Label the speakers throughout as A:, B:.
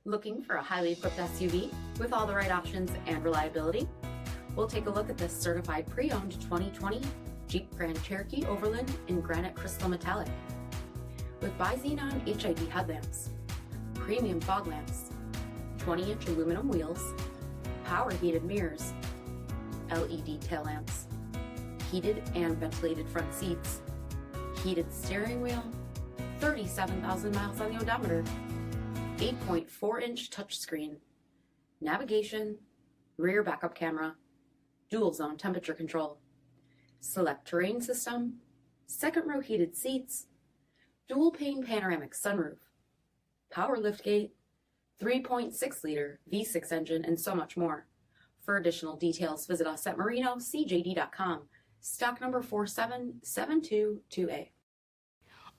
A: Looking for a highly equipped SUV with all the right options and reliability? We'll take a look at this certified pre-owned 2020 Jeep Grand Cherokee Overland in granite crystal metallic. With BI-XENON HID headlamps, premium fog lamps, 20-inch aluminum wheels, power heated mirrors, LED tail lamps, heated and ventilated front seats, heated steering wheel, 37,000 miles on the odometer, 8.4-inch touchscreen, navigation, rear backup camera, dual zone temperature control, select terrain system, second row heated seats, dual pane panoramic sunroof, power liftgate, 3.6-liter V6 engine, and so much more. For additional details, visit us at marinocjd.com, stock number 477228.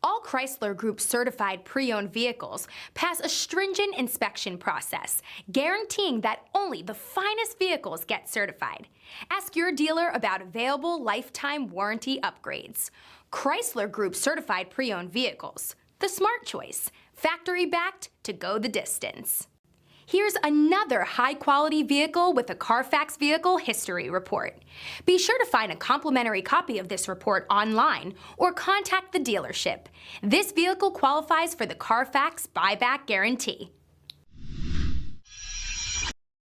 B: All Chrysler Group certified pre-owned vehicles pass a stringent inspection process, guaranteeing that only the finest vehicles get certified. Ask your dealer about available lifetime warranty upgrades. Chrysler Group certified pre-owned vehicles, the smart choice, factory-backed to go the distance. Here's another high-quality vehicle with a CARFAX vehicle history report. Be sure to find a complimentary copy of this report online or contact the dealership. This vehicle qualifies for the CARFAX buyback guarantee.